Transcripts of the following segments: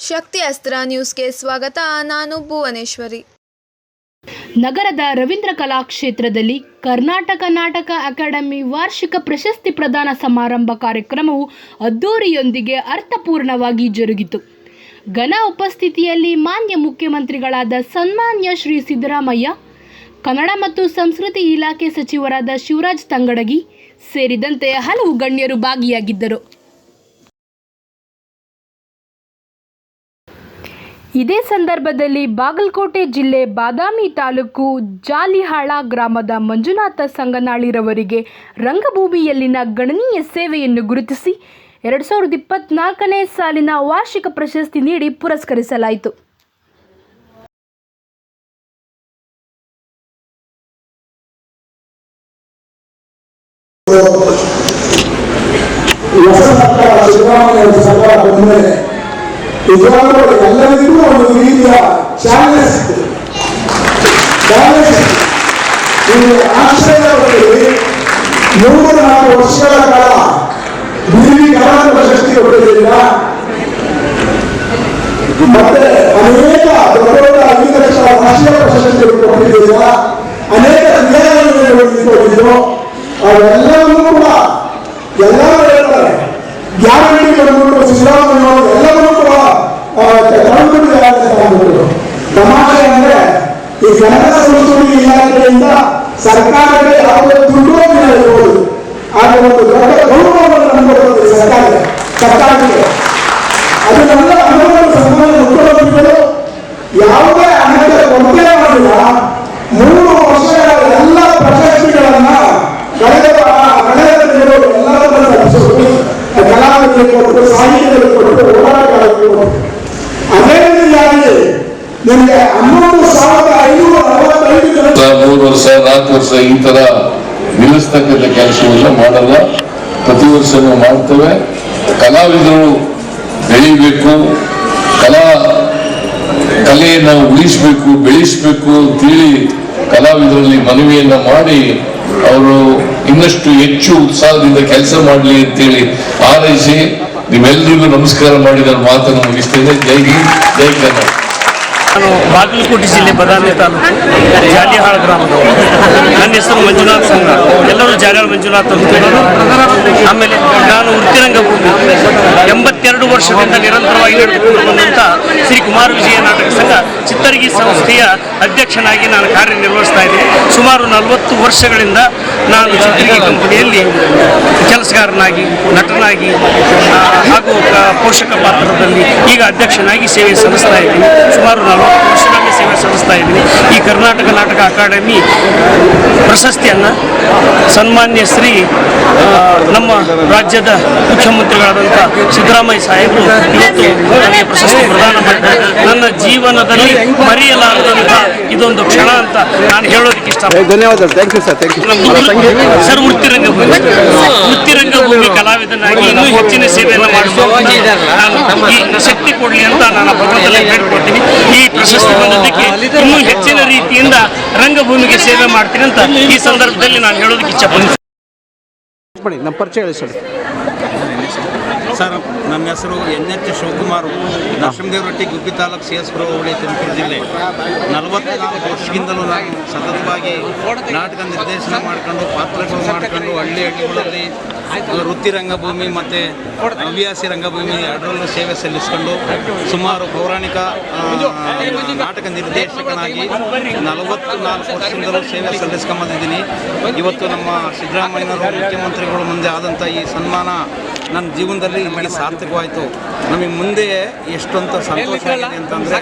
ಶಕ್ತಿ ಅಸ್ತ್ರ ನ್ಯೂಸ್ಗೆ ಸ್ವಾಗತ. ನಾನು ಭುವನೇಶ್ವರಿ. ನಗರದ ರವೀಂದ್ರ ಕಲಾಕ್ಷೇತ್ರದಲ್ಲಿ ಕರ್ನಾಟಕ ನಾಟಕ ಅಕಾಡೆಮಿ ವಾರ್ಷಿಕ ಪ್ರಶಸ್ತಿ ಪ್ರದಾನ ಸಮಾರಂಭ ಕಾರ್ಯಕ್ರಮವು ಅದ್ದೂರಿಯೊಂದಿಗೆ ಅರ್ಥಪೂರ್ಣವಾಗಿ ಜರುಗಿತು. ಘನ ಉಪಸ್ಥಿತಿಯಲ್ಲಿ ಮಾನ್ಯ ಮುಖ್ಯಮಂತ್ರಿಗಳಾದ ಸನ್ಮಾನ್ಯ ಶ್ರೀ ಸಿದ್ದರಾಮಯ್ಯ, ಕನ್ನಡ ಮತ್ತು ಸಂಸ್ಕೃತಿ ಇಲಾಖೆ ಸಚಿವರಾದ ಶಿವರಾಜ್ ತಂಗಡಗಿ ಸೇರಿದಂತೆ ಹಲವು ಗಣ್ಯರು ಭಾಗಿಯಾಗಿದ್ದರು. ಇದೇ ಸಂದರ್ಭದಲ್ಲಿ ಬಾಗಲಕೋಟೆ ಜಿಲ್ಲೆ ಬಾದಾಮಿ ತಾಲೂಕು ಜಾಲಿಹಾಳ ಗ್ರಾಮದ ಮಂಜುನಾಥ ಸಂಗನಾಳಿರವರಿಗೆ ರಂಗಭೂಮಿಯಲ್ಲಿನ ಗಣನೀಯ ಸೇವೆಯನ್ನು ಗುರುತಿಸಿ 2024ನೇ ಸಾಲಿನ ವಾರ್ಷಿಕ ಪ್ರಶಸ್ತಿ ನೀಡಿ ಪುರಸ್ಕರಿಸಲಾಯಿತು. ಎಲ್ಲರಿಗೂ ಒಂದು ರೀತಿಯ ಚಾಲೆಂಜ್ ಆಶ್ರಯದಲ್ಲಿ 3-4 ವರ್ಷಗಳ ಕಾಲ ಬಿರಿವಿ ಕರ್ನಾಟಕ ಪ್ರಶಸ್ತಿ ಕೊಟ್ಟಿದ್ದರಿಂದ ಮತ್ತೆ ಅನೇಕ ದೊಡ್ಡ ದೊಡ್ಡ ಅಂಗೀಕರಿಸಿದ ರಾಷ್ಟ್ರೀಯ ಪ್ರಶಸ್ತಿಗಳು ಕೊಟ್ಟಿದ್ದರಿಂದ ಅನೇಕ ಕೊಟ್ಟಿದ್ದು ಅವೆಲ್ಲವನ್ನೂ ಕೂಡ ಎಲ್ಲರೂ ಹೇಳ್ತಾರೆ. ಗ್ಯಾರಂಟಿ ಬಂದ್ಬಿಟ್ಟು ಸಿದ್ದರಾಮಯ್ಯ ಎಲ್ಲವನ್ನೂ ಕೂಡ ತಮಾಷೆ ಅಂದ್ರೆ ಈ ಕನ್ನಡ ಸಂಸ್ಕೃತಿ ಇಲಾಖೆಯಿಂದ ಸರ್ಕಾರಕ್ಕೆ ಯಾವುದೇ ದುಡ್ಡು ಇರಬಹುದು, ಆದರೆ ಒಂದು ದೊಡ್ಡ ಗೌರವವನ್ನು ತಂದುಕೊಡುತ್ತದೆ ಸರ್ಕಾರಕ್ಕೆ. ಅದನ್ನೆಲ್ಲ ಸನ್ಮಾನ್ಯ ಮುಖ್ಯಮಂತ್ರಿಗಳು ಯಾವುದೇ ಹಣಕ್ಕೆ ಕೊರತೆ ಮಾಡಿಲ್ಲ. 3 ವರ್ಷಗಳ ಎಲ್ಲ ಪ್ರಶಸ್ತಿಗಳನ್ನ ಕಲಾವಿದರಿಗೆ ಕೊಟ್ಟು, ಸಾಹಿತ್ಯಗಳಿಗೆ ಕೊಟ್ಟು, ಹೋರಾಟಗಾರರಿಗೆ ಕೊಟ್ಟು, ಅದೇ ರೀತಿಯಾಗಿ ನಿಮಗೆ 11,545 ಜನ 3 ವರ್ಷ 4 ವರ್ಷ ಈ ತರ ನಿಲ್ಲಿಸ್ತಕ್ಕಂಥ ಕೆಲಸವನ್ನ ಮಾಡಲ್ಲ. ಪ್ರತಿ ವರ್ಷನೂ ಮಾಡ್ತೇವೆ. ಕಲಾವಿದರು ಬೆಳಿಬೇಕು, ಕಲೆಯನ್ನು ಉಳಿಸಬೇಕು, ಬೆಳೆಸಬೇಕು ಅಂತೇಳಿ ಕಲಾವಿದರಲ್ಲಿ ಮನವಿಯನ್ನ ಮಾಡಿ ಅವರು ಇನ್ನಷ್ಟು ಹೆಚ್ಚು ಉತ್ಸಾಹದಿಂದ ಕೆಲಸ ಮಾಡಲಿ ಅಂತೇಳಿ ಹಾರೈಸಿ ನಿಮ್ಮೆಲ್ಲರಿಗೂ ನಮಸ್ಕಾರ ಮಾಡಿ ನಾನು ಮಾತನ್ನು ಮುಗಿಸ್ತೇನೆ. ಜೈ ಹಿಂದ್, ಜೈ ಕನ್ನಡ. ನಾನು ಬಾಗಲಕೋಟೆ ಜಿಲ್ಲೆ ಬಾದಾಮಿ ತಾಲೂಕು ಜಾಲಿಹಾಳ ಗ್ರಾಮದವರು. ನನ್ನ ಹೆಸರು ಮಂಜುನಾಥ್ ಸಂಘ, ಎಲ್ಲರೂ ಜಾಲಿಹಾಳ ಮಂಜುನಾಥ್ ಅಂತ. ಆಮೇಲೆ ನಾನು ವೃತ್ತಿರಂಗಭೂಮಿ 82 ವರ್ಷದಿಂದ ನಿರಂತರವಾಗಿ ನಡೆದುಕೊಂಡು ಬಂದಂಥ ಶ್ರೀ ಕುಮಾರ ವಿಜಯ ನಾಟಕ ಸಂಘ ಚಿತ್ತರಗಿ ಸಂಸ್ಥೆಯ ಅಧ್ಯಕ್ಷನಾಗಿ ನಾನು ಕಾರ್ಯನಿರ್ವಹಿಸ್ತಾ ಇದ್ದೀನಿ. ಸುಮಾರು 40 ವರ್ಷಗಳಿಂದ ನಾನು ಚಿತ್ತರಗಿ ಕಂಪನಿಯಲ್ಲಿ ಕೆಲಸಗಾರನಾಗಿ, ನಟನಾಗಿ ಹಾಗೂ ಪೋಷಕ ಪಾತ್ರದಲ್ಲಿ ಈಗ ಅಧ್ಯಕ್ಷನಾಗಿ ಸೇವೆ ಸಲ್ಲಿಸ್ತಾ ಇದ್ದೀನಿ. ಸುಮಾರು 40 ವರ್ಷಗಳಲ್ಲಿ ಸೇವೆ ಸಲ್ಲಿಸ್ತಾ ಇದ್ದೀನಿ. ಈ ಕರ್ನಾಟಕ ನಾಟಕ ಅಕಾಡೆಮಿ ಪ್ರಶಸ್ತಿಯನ್ನು ಸನ್ಮಾನ್ಯ ಶ್ರೀ ನಮ್ಮ ರಾಜ್ಯದ ಮುಖ್ಯಮಂತ್ರಿಗಳಾದಂಥ ಸಿದ್ದರಾಮಯ್ಯ ಸಾಹೇಬರು ಇವತ್ತು ನನಗೆ ಪ್ರಶಸ್ತಿ ಪ್ರದಾನ ಮಾಡಿದ್ದಾರೆ. ನನ್ನ ಜೀವನದಲ್ಲಿ ಮರೆಯಲಾರದಂಥ ಇದೊಂದು ಕ್ಷಣ ಅಂತ ನಾನು ಹೇಳೋದಕ್ಕೆ ಇಷ್ಟಪಡ್ತೀನಿ. ಧನ್ಯವಾದ. Thank you sir. ಸರ್, ವೃತ್ತಿರಂಗಭೂಮಿ ಕಲಾವಿದನಾಗಿ ಇನ್ನೂ ಹೆಚ್ಚಿನ ಸೇವೆಯನ್ನು ಮಾಡಿಸುವಂತ ಶಕ್ತಿ ಕೊಡಲಿ ಅಂತ ನಾನು ಭಗವಂತನಲ್ಲಿ ಬೇಡ್ಕೊಳ್ತೀನಿ. ಈ ಪ್ರಶಸ್ತಿ ಬಂದದ್ದಕ್ಕೆ ಇನ್ನೂ ಹೆಚ್ಚಿನ ರೀತಿಯಿಂದ ರಂಗಭೂಮಿಗೆ ಸೇವೆ ಮಾಡ್ತೀನಿ ಅಂತ ಈ ಸಂದರ್ಭದಲ್ಲಿ ನಾನು ಹೇಳೋದಕ್ಕೆ ಇಚ್ಛಪಡ್ತೀನಿ. ನಮ್ಮ ಪರಿಚಯ ಹೇಳಿ ಸರ್. ನನ್ನ ಹೆಸರು NH ಶಿವಕುಮಾರ್, ನರಸಿಂಹದೇವರಟ್ಟಿ, ಗುಬ್ಬಿ ತಾಲೂಕು, CS-ಪುರ ಹೋಬಳಿ, ತುಮಕೂರು ಜಿಲ್ಲೆ. 44 ವರ್ಷದಿಂದಲೂ ನಾನು ಸತತವಾಗಿ ನಾಟಕ ನಿರ್ದೇಶನ ಮಾಡ್ಕೊಂಡು, ಪಾತ್ರಗಳು ಮಾಡ್ಕೊಂಡು, ಹಳ್ಳಿಗಳಲ್ಲಿ ವೃತ್ತಿ ರಂಗಭೂಮಿ ಮತ್ತು ಹವ್ಯಾಸಿ ರಂಗಭೂಮಿ ಎರಡರಲ್ಲೂ ಸೇವೆ ಸಲ್ಲಿಸ್ಕೊಂಡು ಸುಮಾರು ಪೌರಾಣಿಕ ನಾಟಕ ನಿರ್ದೇಶಕನಾಗಿ 44 ವರ್ಷದಿಂದಲೂ ಸೇವೆ ಸಲ್ಲಿಸ್ಕೊಂಬಂದಿದ್ದೀನಿ. ಇವತ್ತು ನಮ್ಮ ಸಿದ್ದರಾಮಯ್ಯನವರು ಮುಖ್ಯಮಂತ್ರಿಗಳು ಮುಂದೆ ಆದಂಥ ಈ ಸನ್ಮಾನ ನನ್ನ ಜೀವನದಲ್ಲಿ ಇಲ್ಲಿಗೆ ಸಾರ್ಥಕವಾಯಿತು. ನಮಗೆ ಮುಂದೆ ಎಷ್ಟೊಂತ ಸಂತೋಷ ಆಗಿದೆ ಅಂತಂದರೆ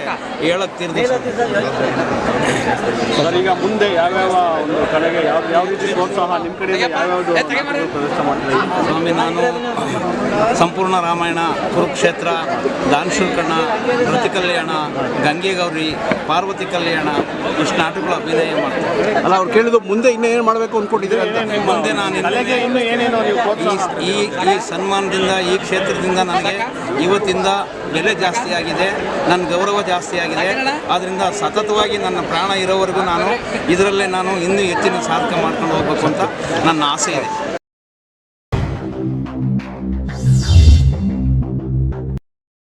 ಹೇಳಕ್ಕೆ ತೀರ್ದು. ಈಗ ಮುಂದೆ ಯಾವ್ಯಾವ ಒಂದು ಕಡೆಗೆ ಯಾವ ರೀತಿ ಪ್ರೋತ್ಸಾಹ ನಿಮ್ಮ ಕಡೆ ಯಾವ್ಯಾವುದು ಪ್ರದರ್ಶನ ಮಾಡ್ತಾರೆ? ಸ್ವಾಮಿ, ನಾನು ಸಂಪೂರ್ಣ ರಾಮಾಯಣ, ಕುರುಕ್ಷೇತ್ರ, ದಾನಶೂರ್ಕಣ್ಣ, ಪ್ರತಿ ಕಲ್ಯಾಣ, ಗಂಗೆ ಗೌರಿ, ಪಾರ್ವತಿ ಕಲ್ಯಾಣ ಇಷ್ಟು ನಾಟಕಗಳು ಅಭಿನಯ ಮಾಡ್ತೀನಿ. ಅಲ್ಲ, ಅವ್ರು ಕೇಳಿದ್ರು ಮುಂದೆ ಇನ್ನೂ ಏನು ಮಾಡಬೇಕು ಅಂದ್ಕೊಂಡಿದ್ದೀರಿ ಅಂತ. ಮುಂದೆ ನಾನು ಈ ಸನ್ಮಾನದಿಂದ, ಈ ಕ್ಷೇತ್ರದಿಂದ ನನಗೆ ಇವತ್ತಿಂದ ಬೆಲೆ ಜಾಸ್ತಿ ಆಗಿದೆ, ನನ್ನ ಗೌರವ ಜಾಸ್ತಿ ಆಗಿದೆ. ಆದ್ದರಿಂದ ಸತತವಾಗಿ ನನ್ನ ಪ್ರಾಣ ಇರೋವರೆಗೂ ನಾನು ಇದರಲ್ಲೇ ಇನ್ನೂ ಹೆಚ್ಚಿನ ಸಾಧಕ ಮಾಡ್ಕೊಂಡು ಹೋಗ್ಬೇಕು ಅಂತ ನನ್ನ ಆಸೆ ಇದೆ.